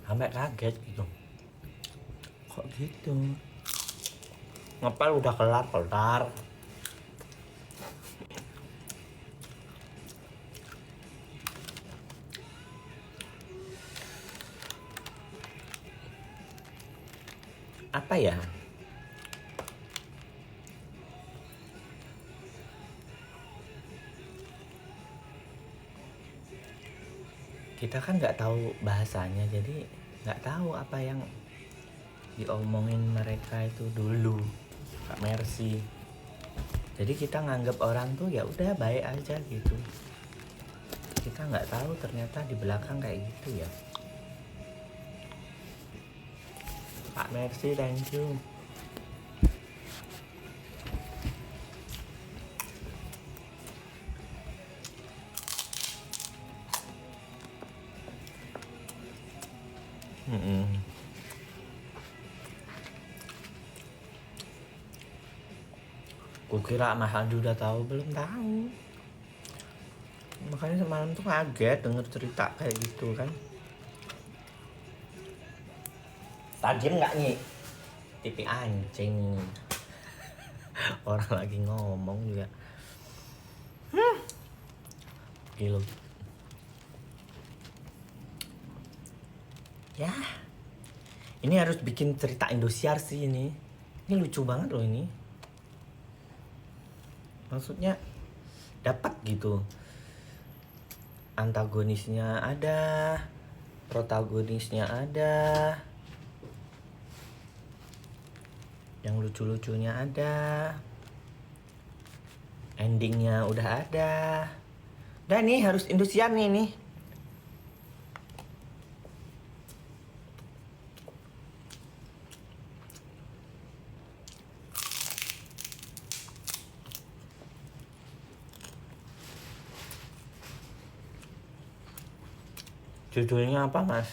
Sampai kaget gitu. Kok gitu? Ngepel udah kelar. Apa ya? Kita kan nggak tahu bahasanya, jadi nggak tahu apa yang diomongin mereka itu dulu, Kak Mercy. Jadi kita nganggap orang tuh ya udah baik aja gitu. Kita nggak tahu ternyata di belakang kayak gitu ya. Kak Mercy, thank you. Kukira Mas Andi udah tahu, belum tahu. Makanya semalam tuh kaget denger cerita kayak gitu kan. Tajam nggak nih? TV anjing. Orang lagi ngomong juga. Gila. Ya. Ini harus bikin cerita Indosiar sih ini. Ini lucu banget loh ini. Maksudnya dapat gitu. Antagonisnya ada, protagonisnya ada, yang lucu-lucunya ada, endingnya udah ada. Dan nih harus Indosiar nih. Judulnya apa, Mas?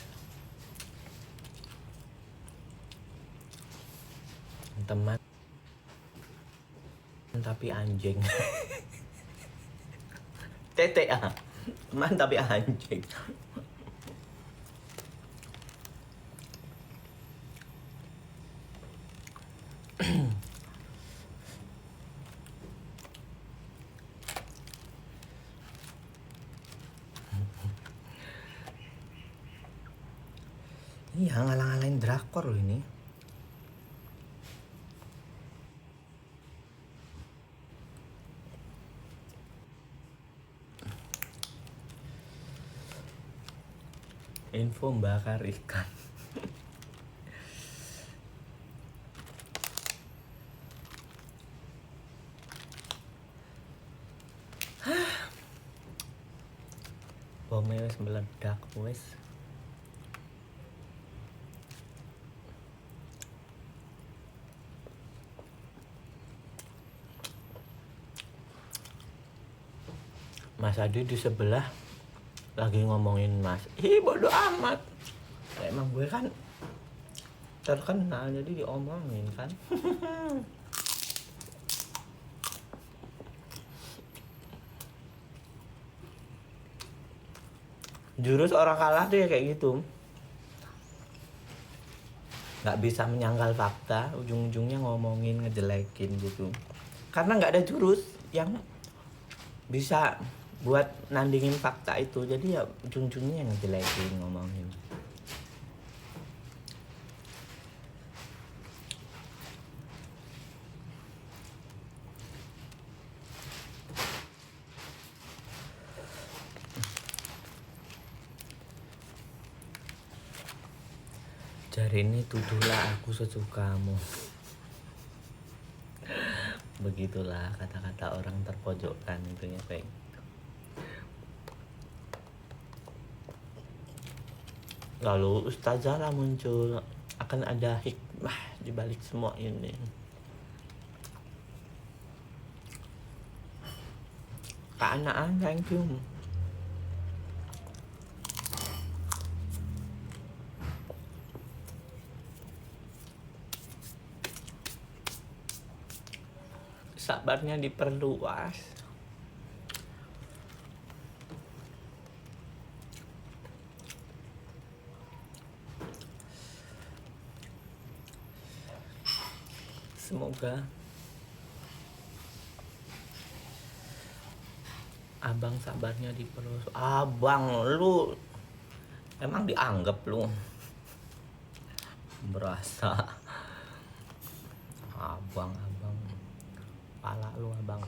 Teman tapi anjing. TTA. Teman tapi anjing. Iya, ngalang-ngalain drakor loh ini. Info bakar ikan. Bomnya wis meledak wis. Mas Adi di sebelah lagi ngomongin Mas. Ih, bodo amat. Ya, emang gue kan terkenal jadi diomongin kan. Jurus orang kalah tuh ya kayak gitu. Nggak bisa menyangkal fakta, ujung-ujungnya ngomongin, ngejelekin gitu. Karena nggak ada jurus yang bisa buat nandingin fakta itu, jadi ya ujung-ujungnya yang ngejelekin, ngomongin. Jari ini tuduhlah aku sesukamu. Begitulah kata-kata orang terpojokkan itu ya, Peng. Lalu Ustazah lah muncul, akan ada hikmah di balik semua ini. Kak Anaan, thank you. Sabarnya diperluas. semoga abang sabarnya diperluas. Abang, lu emang dianggap lu berasa abang pala lu abang.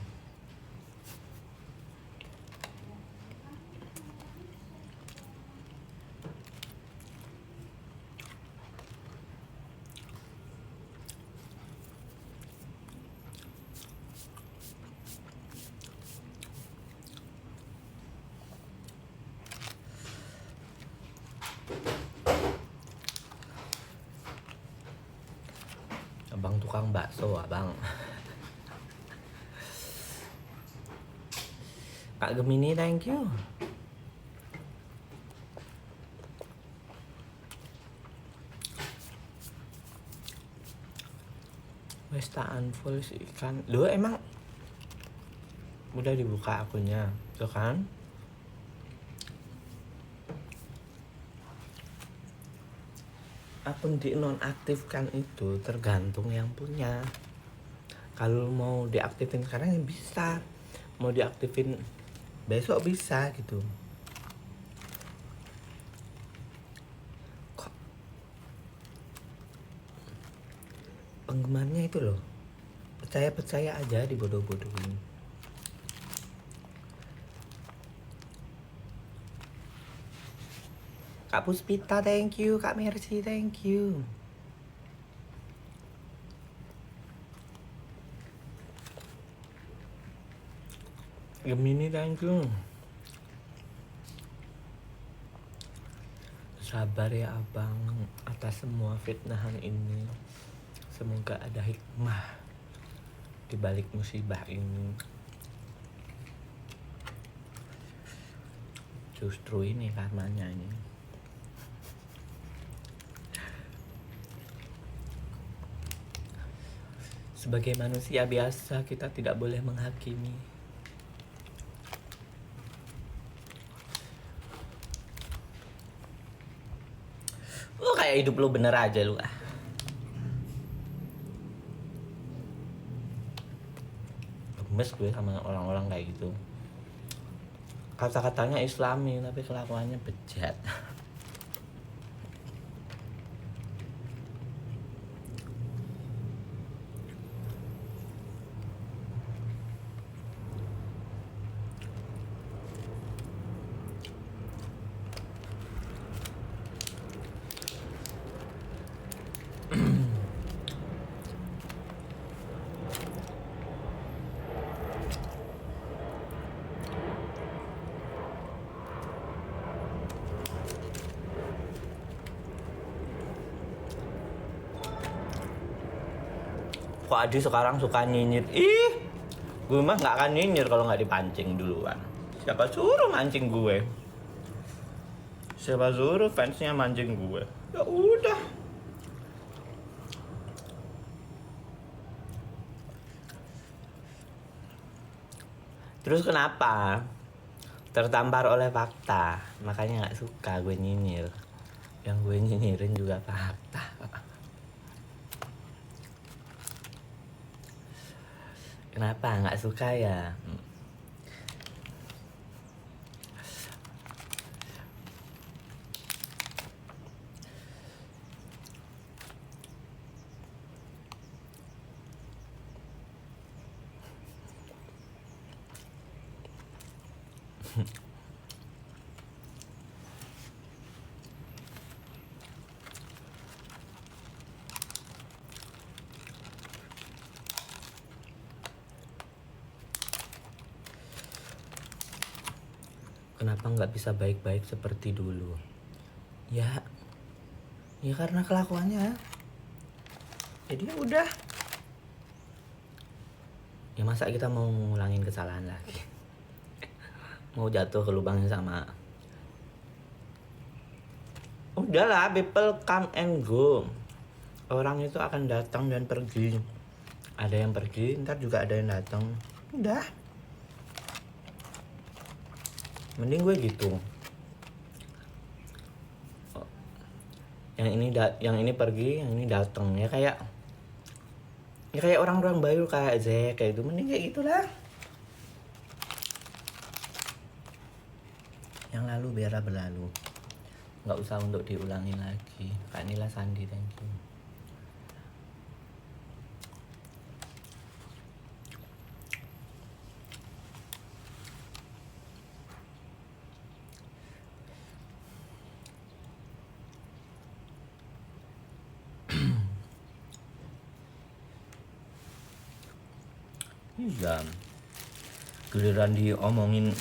Abang tukang bakso abang. Kak Gemini, thank you. Westaan full ikan. Lu emang udah dibuka akunnya, tuh kan? Akun dinonaktifkan itu tergantung yang punya. Kalau mau diaktifin sekarang ya bisa, mau diaktifin besok bisa gitu. Kok penggemarnya itu loh percaya aja, dibodoh-bodohin. Kak Puspita, thank you. Kak Mercy, thank you. Gemini, thank you. Sabar ya abang atas semua fitnahan ini. Semoga ada hikmah di balik musibah ini. Justru ini karmanya ini. Sebagai manusia biasa kita tidak boleh menghakimi. Lu kayak hidup lu bener aja lu. Gemes gue sama orang-orang kayak gitu. Kata-katanya Islami tapi kelakuannya bejat. Kok Adi sekarang suka nyinyir? Ih, gue mah nggak akan nyinyir kalau nggak dipancing duluan. Siapa suruh mancing gue? Siapa suruh fansnya mancing gue? Ya udah. Terus kenapa? Tertampar oleh fakta, makanya nggak suka gue nyinyir. Yang gue nyinyirin juga fakta. Kenapa nggak suka ya? Kenapa nggak bisa baik-baik seperti dulu? Ya karena kelakuannya. Jadi ya udah. Ya masa kita mau ngulangin kesalahan lagi? Mau jatuh ke lubang yang sama? Udahlah, people come and go. Orang itu akan datang dan pergi. Ada yang pergi, ntar juga ada yang datang. Udah. Mending gue gitu. Yang ini pergi, yang ini datang. Ya kayak Ya kayak orang-orang baru kayak Zack kayak itu, mending kayak gitulah. Yang lalu biarlah berlalu, nggak usah untuk diulangi lagi. Kak Nila Sandi, thank you. Iya, giliran diomongin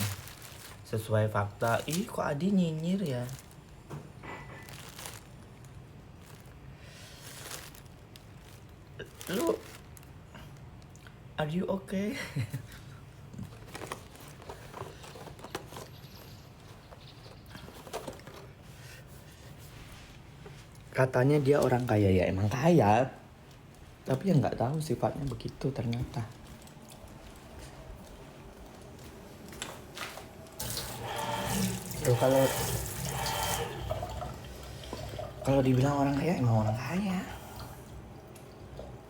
sesuai fakta, ih kok Adi nyinyir ya. Lu, are you okay? Katanya dia orang kaya, ya emang kaya, tapi ya nggak tahu sifatnya begitu ternyata. Tuh kalau dibilang orang kaya emang orang kaya,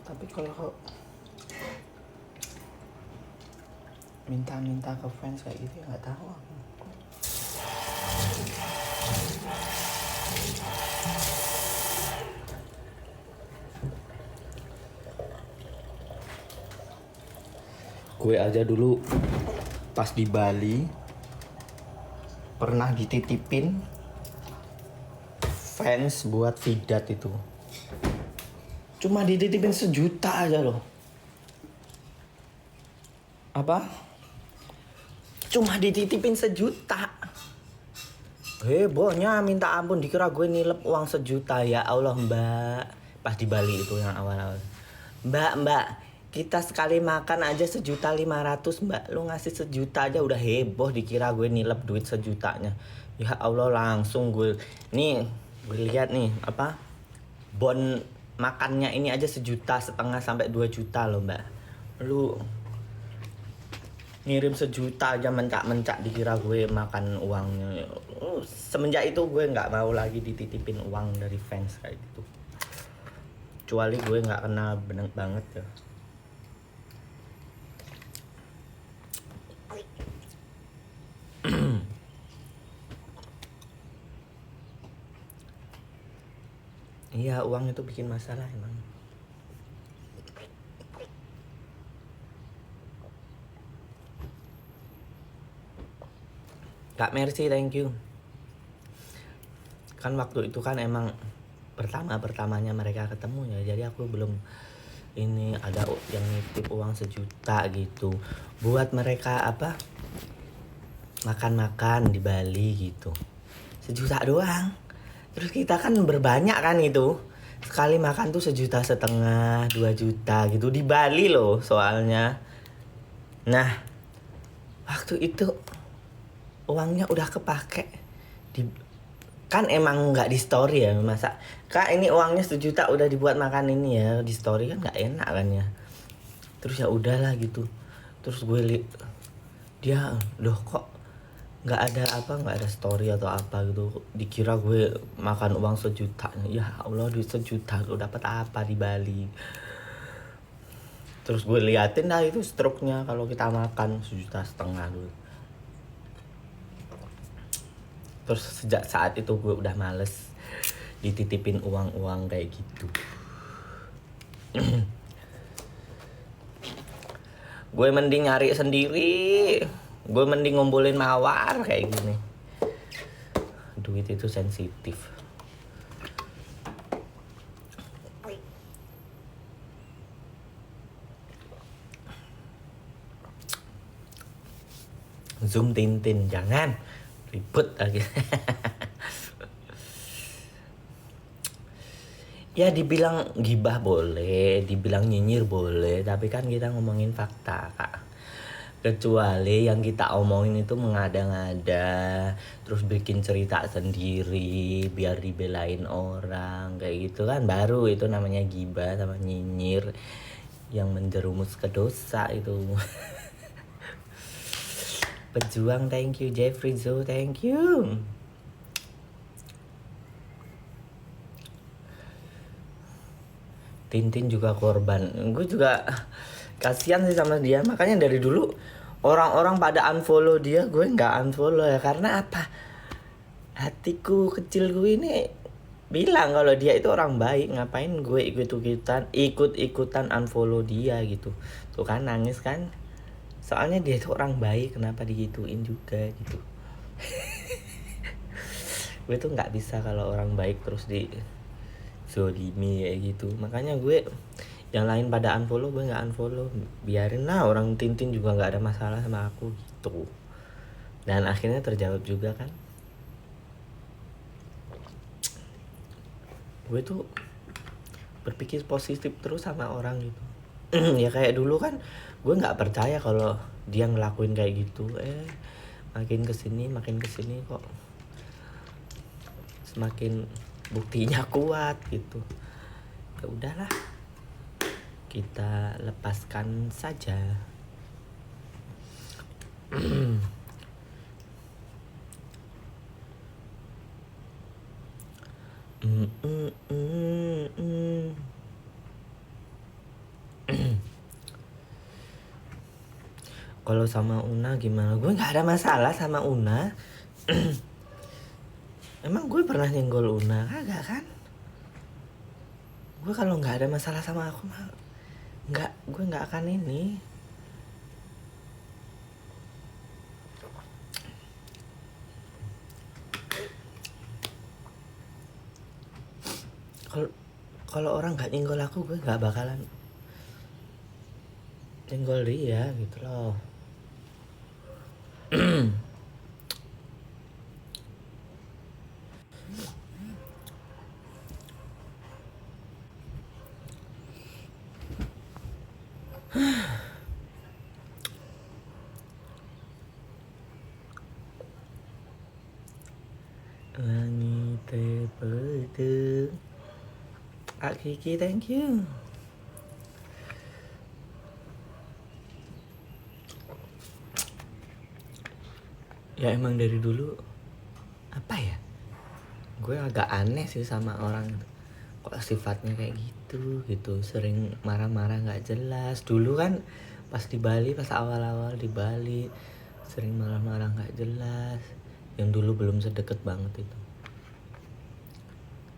tapi kalau minta-minta ke fans kayak gitu ya nggak tahu aku. Gue aja dulu pas di Bali pernah dititipin fans buat Vidat itu. Cuma dititipin 1 juta aja loh. Apa? Cuma dititipin 1 juta. Hebohnya minta ampun, dikira gue nilep uang 1 juta. Ya Allah mbak, pas di Bali itu yang awal-awal. Mbak, kita sekali makan aja 1.500.000 mbak. Lu ngasih 1 juta aja udah heboh, dikira gue nilep duit 1 jutanya. Ya Allah, langsung gue lihat nih apa, bon makannya ini aja 1,5 juta sampai 2 juta loh mbak. Lu ngirim 1 juta aja mencak-mencak, dikira gue makan uangnya. Semenjak itu gue nggak mau lagi dititipin uang dari fans kayak gitu, kecuali gue nggak kenal bener banget ya. Iya, uang itu bikin masalah emang. Kak Mercy, thank you. Kan waktu itu kan emang pertamanya mereka ketemu ya, jadi aku belum ini ada yang nitip uang 1 juta gitu buat mereka apa, makan-makan di Bali gitu. 1 juta doang. Terus kita kan berbanyak kan itu. Sekali makan tuh 1,5 juta, 2 juta gitu di Bali loh soalnya. Nah, waktu itu uangnya udah kepake kan emang nggak di story ya, masa kak ini uangnya 1 juta udah dibuat makan ini ya, di story kan nggak enak kan ya. Terus ya udahlah gitu. Terus gue dia loh kok nggak ada story atau apa gitu, dikira gue makan uang 1 juta. Ya Allah, duit 1 juta lo dapat apa di Bali. Terus gue liatin dah itu struknya, kalau kita makan 1,5 juta dulu. Terus sejak saat itu gue udah males dititipin uang kayak gitu. Gue mending nyari sendiri, gue mending ngumpulin mawar kayak gini. Duit itu sensitif. Zoom Tintin, jangan ribut lagi. Ya dibilang gibah boleh, dibilang nyinyir boleh, tapi kan kita ngomongin fakta kak. Kecuali yang kita omongin itu mengada-ngada, terus bikin cerita sendiri biar dibelain orang kayak gitu kan, baru itu namanya gibah sama nyinyir yang menjerumus ke dosa itu. Pejuang, thank you. Jeffrey Zo, thank you. Tintin juga korban. Gue juga kasihan sih sama dia, makanya dari dulu orang-orang pada unfollow dia, gue nggak unfollow ya. Karena apa, hatiku kecil gue ini bilang kalau dia itu orang baik. Ngapain gue ikut-ikutan unfollow dia gitu. Tuh kan nangis kan, soalnya dia itu orang baik, kenapa digituin juga gitu. Gue tuh nggak bisa kalau orang baik terus di zolimi kayak gitu. Makanya gue yang lain pada unfollow, gue nggak unfollow. Biarin lah, orang Tintin juga nggak ada masalah sama aku gitu. Dan akhirnya terjawab juga kan. Gue tuh berpikir positif terus sama orang gitu. Ya kayak dulu kan gue nggak percaya kalau dia ngelakuin kayak gitu. Makin kesini kok semakin buktinya kuat gitu. Ya udahlah, kita lepaskan saja. Kalau sama Una gimana? Gue nggak ada masalah sama Una. Emang gue pernah nyenggol Una? Kagak kan? Gue kalau nggak ada masalah sama aku mah gue nggak akan ini. Kalau orang nggak nyenggol aku, gue nggak bakalan nyenggol dia gitu loh. Langit terpedung. Kiki, thank you. Ya emang dari dulu apa ya, gue agak aneh sih sama orang. Kok sifatnya kayak gitu, sering marah-marah nggak jelas. Dulu kan pas di Bali, pas awal-awal di Bali, sering marah-marah nggak jelas. Yang dulu belum sedekat banget itu.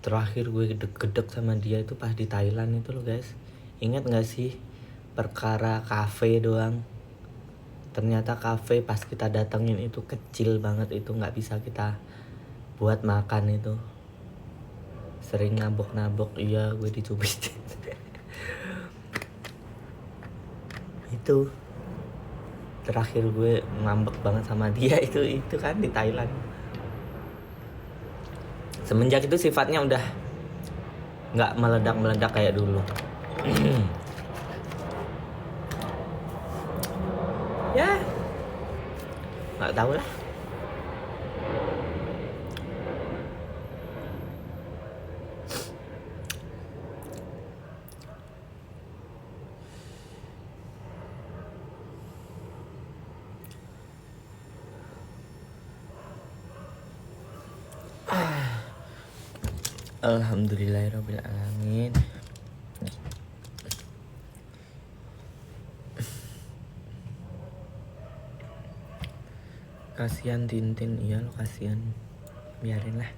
Terakhir gue gedek sama dia itu pas di Thailand itu loh guys. Ingat nggak sih perkara kafe doang? Ternyata kafe pas kita datengin itu kecil banget, itu nggak bisa kita buat makan itu. Sering nabok-nabok, iya gue dicubitin. Itu terakhir gue ngambek banget sama dia itu kan di Thailand. Semenjak itu sifatnya udah nggak meledak-meledak kayak dulu. Ya nggak tahu lah. Alhamdulillahirrabbilalamin. Kasihan Tintin, iya lo kasihan. Biarin lah.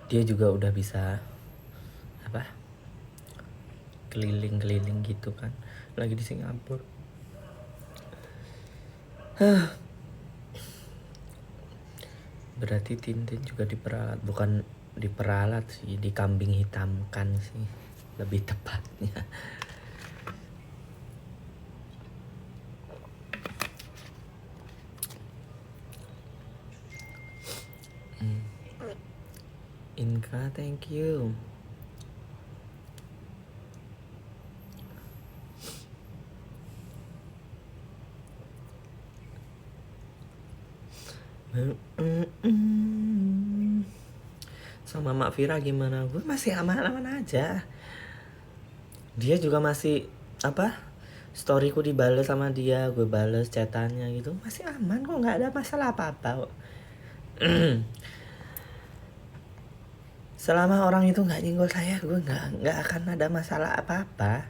Dia juga udah bisa apa, keliling-keliling gitu kan, lagi di Singapura. Berarti Tintin juga bukan diperalat sih, dikambing hitamkan sih lebih tepatnya. Inka, thank you. Sama Mak Vira gimana? Gue masih aman-aman aja. Dia juga masih apa, storyku dibales sama dia, gue bales chatannya gitu, masih aman kok, nggak ada masalah apa-apa kok. Selama orang itu nggak nyenggol saya, gue nggak akan ada masalah apa-apa.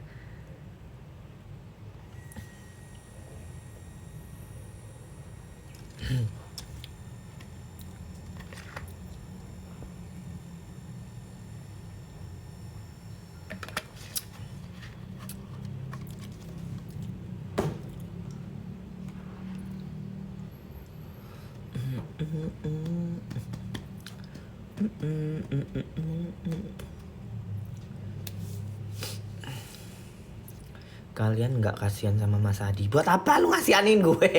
Kalian nggak kasihan sama Mas Adi? Buat apa lu ngasihanin gue?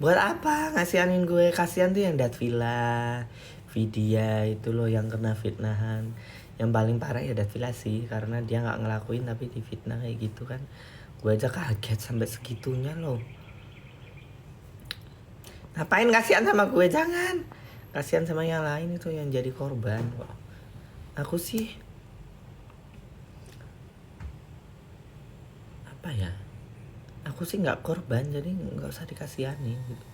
Buat apa ngasihanin gue? Kasihan tuh yang Datvilla, Vidya itu loh yang kena fitnahan. Yang paling parah ya Datvilla sih, karena dia nggak ngelakuin tapi difitnah kayak gitu kan. Gue aja kaget sampai segitunya loh. Ngapain kasihan sama gue? Jangan. Kasihan sama yang lain itu yang jadi korban kok. Aku sih apa ya? Aku sih nggak korban, jadi nggak usah dikasihani gitu.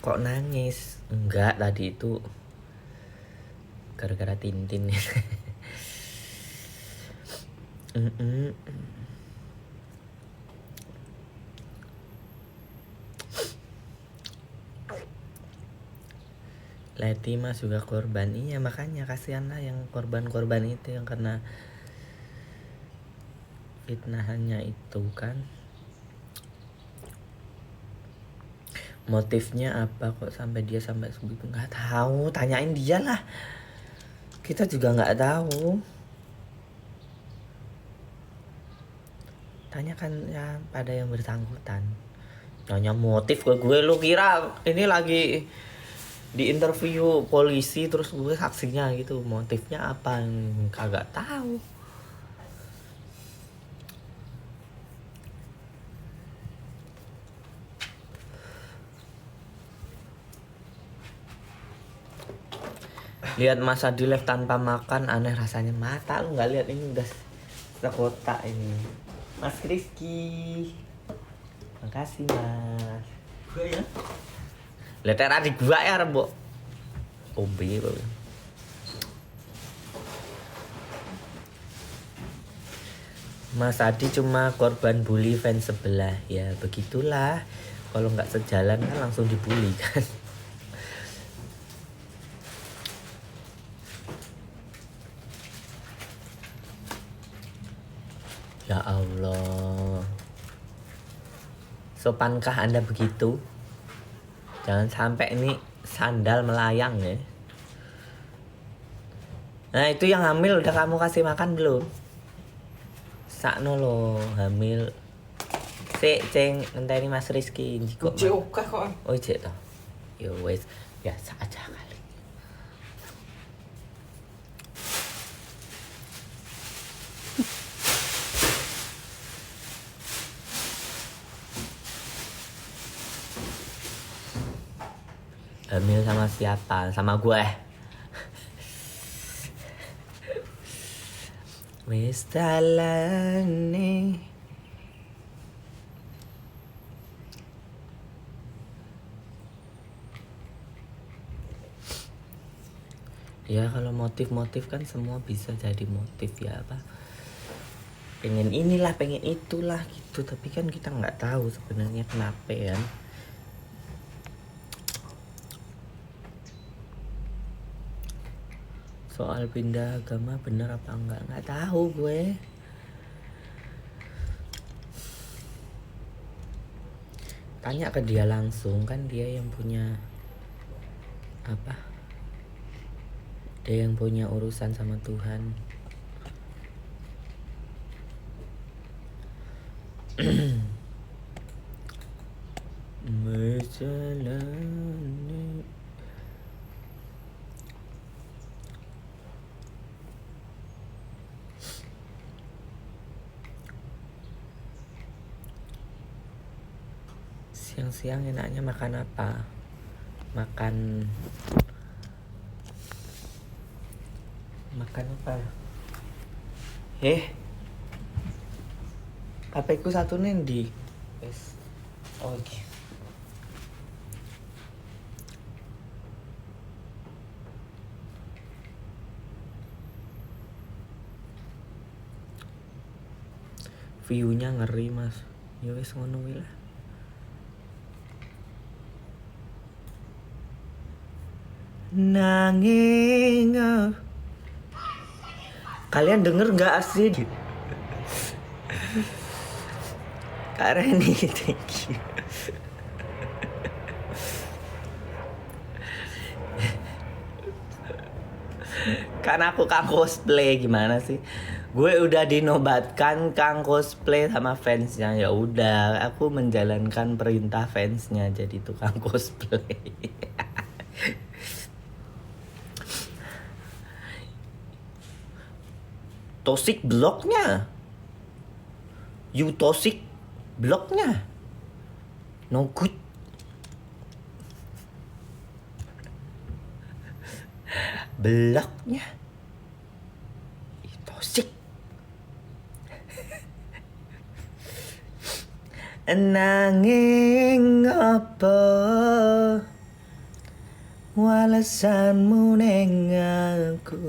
Kok nangis? Enggak, tadi itu gara-gara Tintin. Leti mas juga korban. Iya makanya kasihan lah yang korban-korban itu yang kena fitnahannya itu kan. Motifnya apa kok sampai dia sampai segitu? Nggak tahu, tanyain dia lah. Kita juga nggak tahu. Tanyakan ya pada yang bersangkutan. Nanya motif ke gue, lu kira ini lagi di interview polisi terus gue saksinya gitu, motifnya apa? Kagak tahu. Lihat Mas Adi live tanpa makan aneh rasanya. Mata lu nggak lihat ini udah sekotak ini. Mas Rizky, makasih mas. Gue ya. Lihat era di gua ya rebo. Obe. Mas Adi cuma korban bully fans sebelah. Ya begitulah. Kalau nggak sejalan kan langsung dibully kan. Ya Allah. Sopankah Anda begitu? Jangan sampai ini sandal melayang ya. Nah itu yang hamil udah kamu kasih makan belum? Sakno lo hamil. Ceng ngenteni Mas Rizky njiko. Cek oke kok. Oh cek toh. Yo wes biasa aja kali. Hamil sama siapa? Sama gue. Wis dalane. Ya kalau motif-motif kan semua bisa jadi motif ya apa. Pengen inilah, pengen itulah gitu. Tapi kan kita nggak tahu sebenarnya kenapa ya. Soal pindah agama bener apa enggak? Nggak tahu gue. Tanya ke dia langsung, kan dia yang punya apa? Dia yang punya urusan sama Tuhan. Menjalani. Siang-siang enaknya makan apa? Makan apa? HP ku satu nendi. Wes. Oke. View-nya ngeri, Mas. Ya wis ngono kuwi lah. Nanging kalian denger nggak asli? Kak Reni, thank you. Karena aku kang cosplay, gimana sih? Gue udah dinobatkan kang cosplay sama fansnya. Ya udah, aku menjalankan perintah fansnya jadi tukang cosplay. Toxic bloknya, you toxic bloknya, no good. Bloknya toxic. Nanging apa walesanmu neng aku?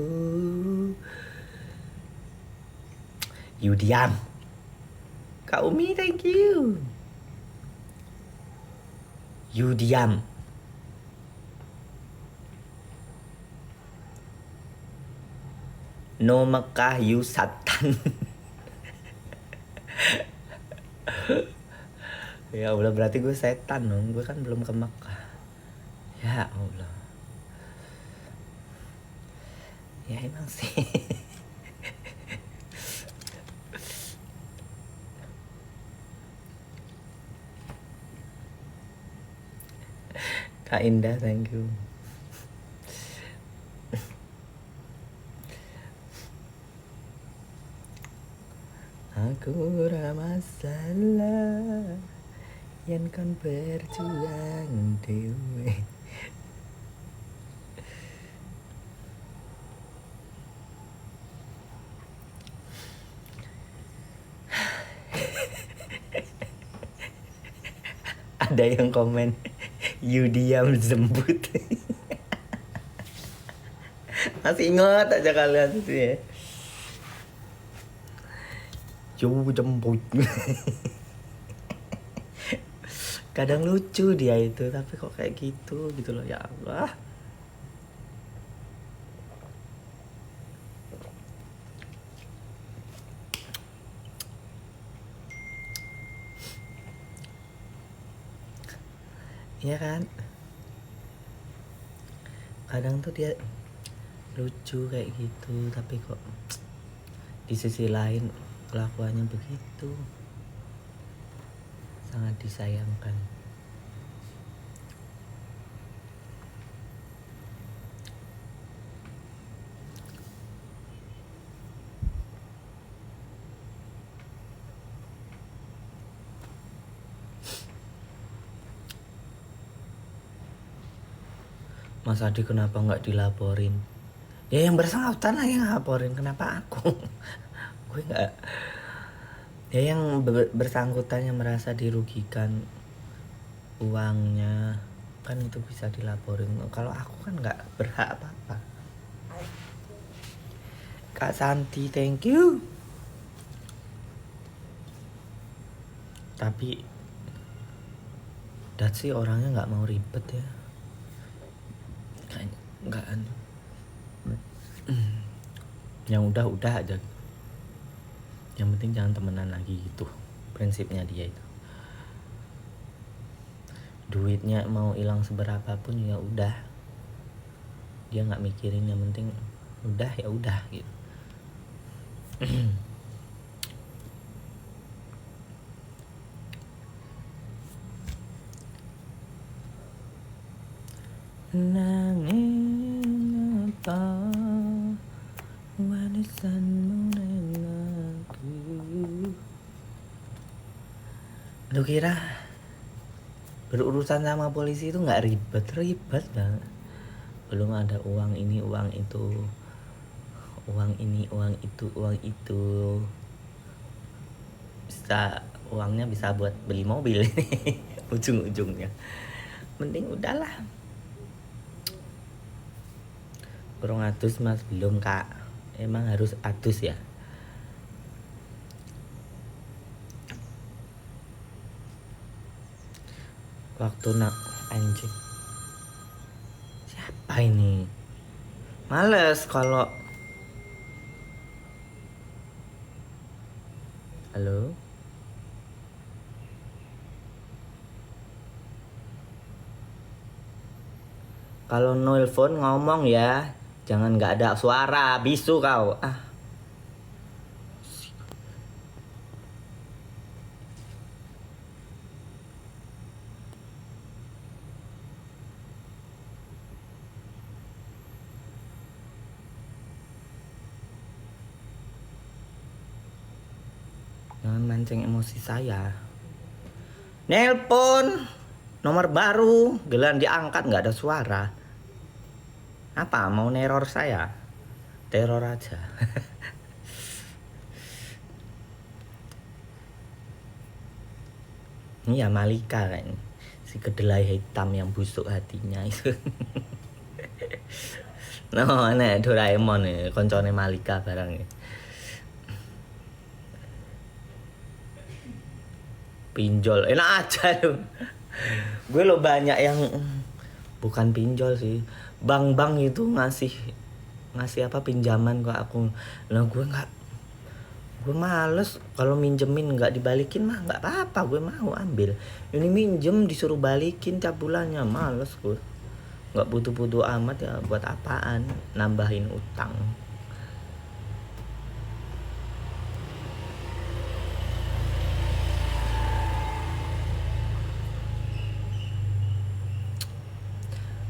You diam. Kak Umi, thank you. You diam. No Mekah, you satan. Ya Allah, berarti gue setan dong. Gue kan belum ke Mekah. Ya Allah. Ya emang sih. Kak Indah, thank you. Aku ramasalah yang kan berjuang dewe. Ada yang komen, you diam jembut. Masih ingat aja kalian itu ya. You jembut. Kadang lucu dia itu, tapi kok kayak gitu loh, ya Allah. Iya kan? Kadang tuh dia lucu kayak gitu, tapi kok di sisi lain kelakuannya begitu. Sangat disayangkan. Mas Adi kenapa nggak dilaporin? Ya yang bersangkutan lah yang laporin, kenapa aku? Gue nggak. Ya yang bersangkutan yang merasa dirugikan uangnya kan itu bisa dilaporin. Kalau aku kan nggak berhak apa-apa. Kak Santi, thank you. Tapi Dat sih orangnya nggak mau ribet ya. Nggak. Yang udah aja. Yang penting jangan temenan lagi gitu. Prinsipnya dia itu. Duitnya mau hilang seberapa pun ya udah. Dia nggak mikirin, yang penting udah ya udah gitu. Nanging apa warisanmu aku. Lu kira berurusan sama polisi itu nggak ribet banget. Belum ada uang ini uang itu, uang ini uang itu. bisa uangnya bisa buat beli mobil ujung-ujungnya. Mending udahlah. Kurang atus mas belum kak. Emang harus atus ya. Waktu nak anjing. Siapa ini? Males kalau. Halo. Kalau nelfon ngomong ya, jangan nggak ada suara, bisu kau. Jangan mancing emosi saya. Nelpon nomor baru, gelan diangkat nggak ada suara. Apa mau neror saya? Teror aja. Ini ya Malika kayaknya, si kedelai hitam yang busuk hatinya itu. No, nek Doraemon nih, koncone Malika barang nih. Pinjol, enak aja lu. Gue lo banyak yang bukan pinjol sih, bank itu ngasih apa pinjaman ke aku. Nah gue males kalau minjemin nggak dibalikin mah nggak apa-apa, gue mau ambil. Ini minjem disuruh balikin tiap bulannya, males gue. Nggak butuh amat ya, buat apaan nambahin utang.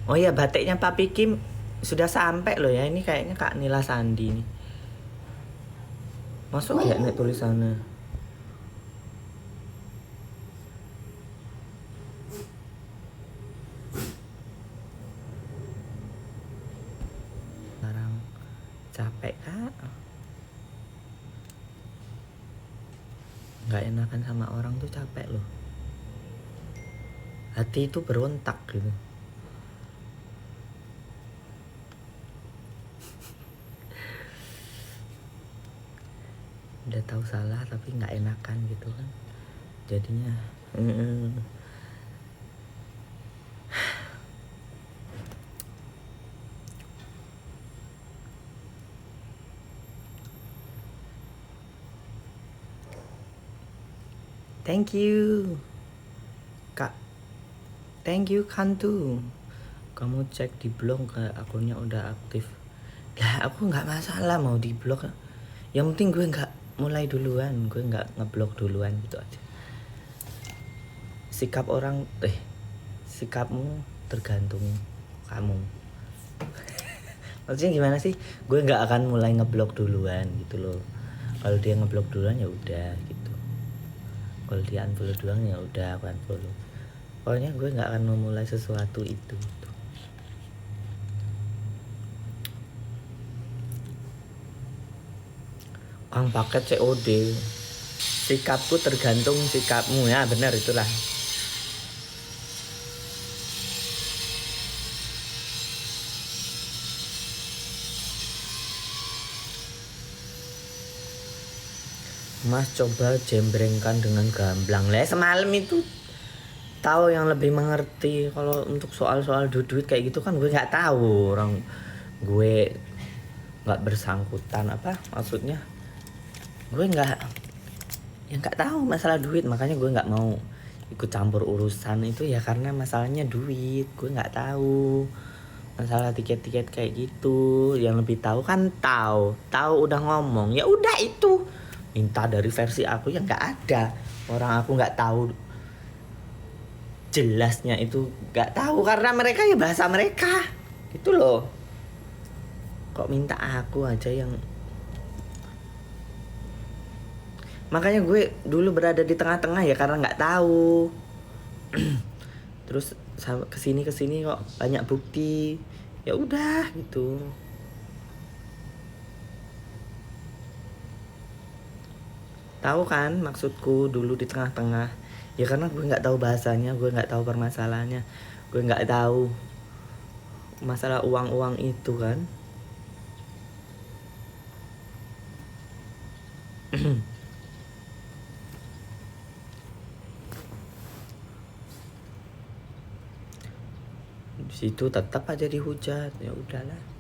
Oh iya, batiknya Papi Kim sudah sampai loh ya. Ini kayaknya Kak Nila Sandi nih. Masuk ya nih tulisannya. Sekarang capek Kak. Nggak enakan sama orang tuh capek loh. Hati itu berontak gitu. Udah tahu salah tapi nggak enakan gitu kan, jadinya thank you Kak, thank you Kantu. Kamu cek di blog ke akunnya udah aktif. Lah aku nggak masalah mau di blog, yang penting gue nggak mulai duluan, gue nggak ngeblok duluan gitu aja. Sikapmu tergantung kamu. Maksudnya gimana sih? Gue nggak akan mulai ngeblok duluan gitu loh. Kalau dia ngeblok duluan ya udah gitu. Kalau dia unfollow duluan ya udah aku unfollow. Pokoknya gue nggak akan memulai sesuatu itu. Kang paket COD. Sikapku tergantung sikapmu ya, benar itulah. Mas coba jembrengkan dengan gamblang. Lah semalam itu tahu yang lebih mengerti. Kalau untuk soal-soal duit kayak gitu kan gue nggak tahu, orang gue nggak bersangkutan apa maksudnya. Gue nggak tahu masalah duit, makanya gue nggak mau ikut campur urusan itu ya, karena masalahnya duit. Gue nggak tahu masalah tiket kayak gitu. Yang lebih tahu kan tahu udah ngomong ya udah, itu minta dari versi aku yang nggak ada. Orang aku nggak tahu jelasnya itu, nggak tahu karena mereka ya bahasa mereka gitu loh. Kok minta aku aja yang. Makanya gue dulu berada di tengah-tengah ya karena nggak tahu. Terus kesini kok banyak bukti, ya udah gitu. Tahu kan maksudku dulu di tengah-tengah. Ya karena gue nggak tahu bahasanya, gue nggak tahu permasalahannya, gue nggak tahu masalah uang-uang itu kan. Di situ tetap aja dihujat, ya udahlah.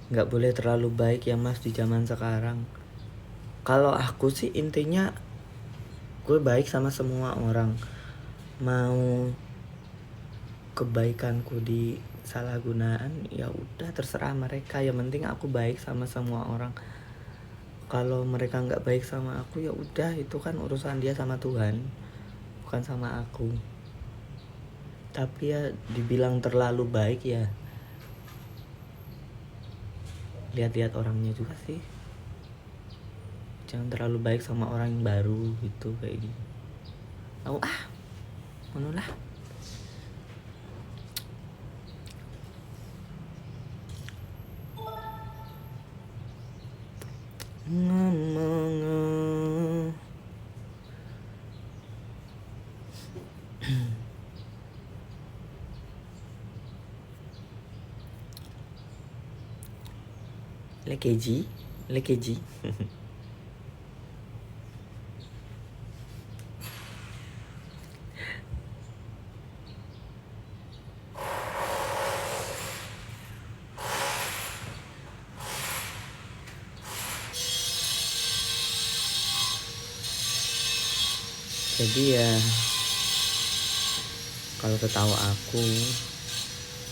Nggak boleh terlalu baik ya mas di zaman sekarang. Kalau aku sih intinya gue baik sama semua orang. Mau kebaikanku disalahgunaan ya udah terserah mereka. Yang penting aku baik sama semua orang. Kalau mereka nggak baik sama aku ya udah itu kan urusan dia sama Tuhan, bukan sama aku. Tapi ya dibilang terlalu baik ya lihat-lihat orangnya juga sih. Jangan terlalu baik sama orang yang baru gitu kayak gitu. Aku ngono lah. Ngomong lekeji. Jadi ya kalau ketawa aku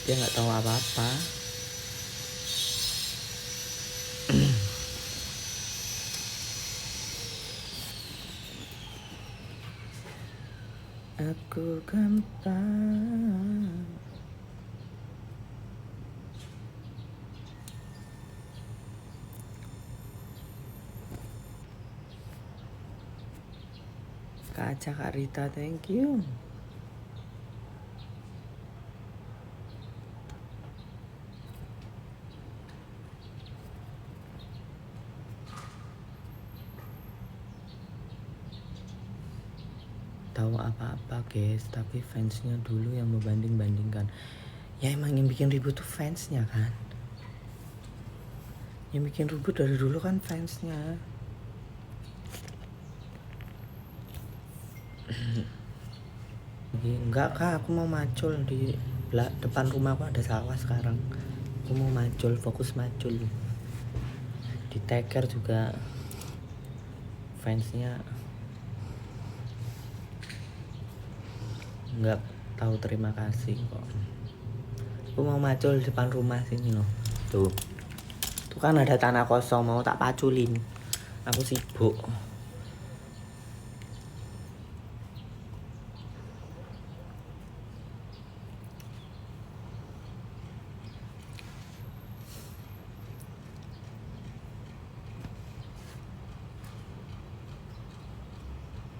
dia nggak tahu apa-apa. Aku gampang Kak Aca, Kak Rita, thank you. Tahu apa-apa guys, tapi fansnya dulu yang membanding-bandingkan. Ya emang yang bikin ribut tuh fansnya kan. Yang bikin ribut dari dulu kan fansnya. Enggak kak, aku mau macul di depan rumahku ada sawah sekarang. Aku mau macul, fokus macul. Di Teker juga fansnya nggak tahu terima kasih kok. Aku mau macul di depan rumah sini loh. Tuh kan ada tanah kosong mau tak paculin. Aku sibuk.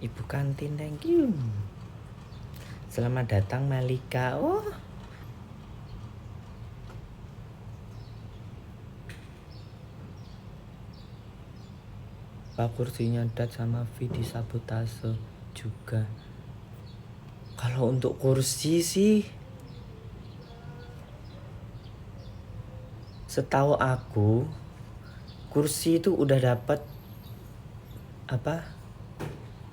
Ibu kantin, thank you. Selamat datang Malika. Oh, Pak kursinya dat sama V disabotase juga. Kalau untuk kursi sih setahu aku kursi itu udah dapat apa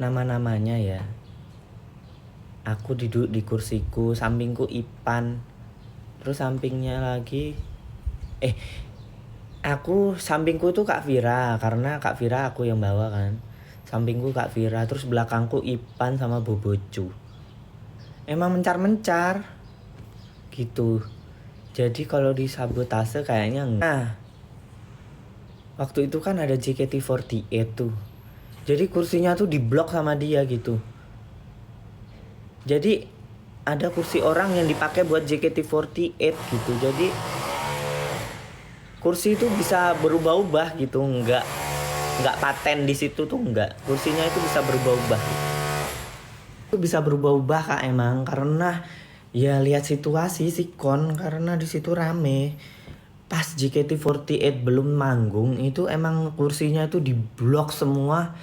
nama-namanya ya. Aku duduk di kursiku, sampingku Ipan, terus sampingnya lagi aku sampingku tuh Kak Vira, karena Kak Vira aku yang bawa kan. Sampingku Kak Vira, terus belakangku Ipan sama Bobocu. Emang mencar-mencar gitu. Jadi kalau disabotase kayaknya nah. Waktu itu kan ada JKT48 tuh. Jadi kursinya tuh diblok sama dia gitu. Jadi ada kursi orang yang dipakai buat JKT48 gitu. Jadi kursi itu bisa berubah-ubah gitu, nggak paten di situ tuh nggak. Kursinya itu bisa berubah-ubah. Itu bisa berubah-ubah Kak emang karena Ya lihat situasi sih Kon, karena di situ rame. Pas JKT48 belum manggung itu emang kursinya itu diblok semua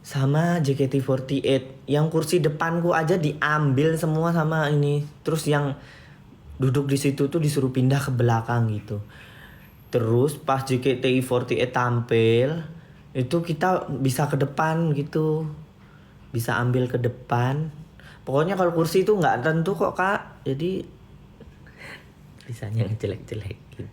sama JKT48. Yang kursi depanku aja diambil semua sama ini. Terus yang duduk di situ tuh disuruh pindah ke belakang gitu. Terus pas JKT48 tampil itu kita bisa ke depan gitu. Bisa ambil ke depan. Pokoknya kalau kursi itu nggak tentu kok Kak. Jadi bisanya ngejelek-jelekin.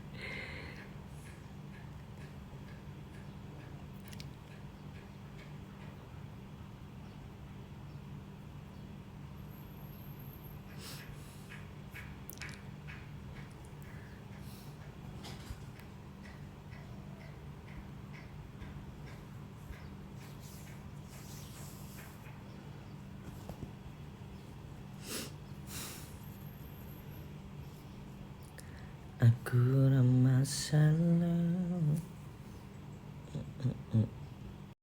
Aku ramah salah.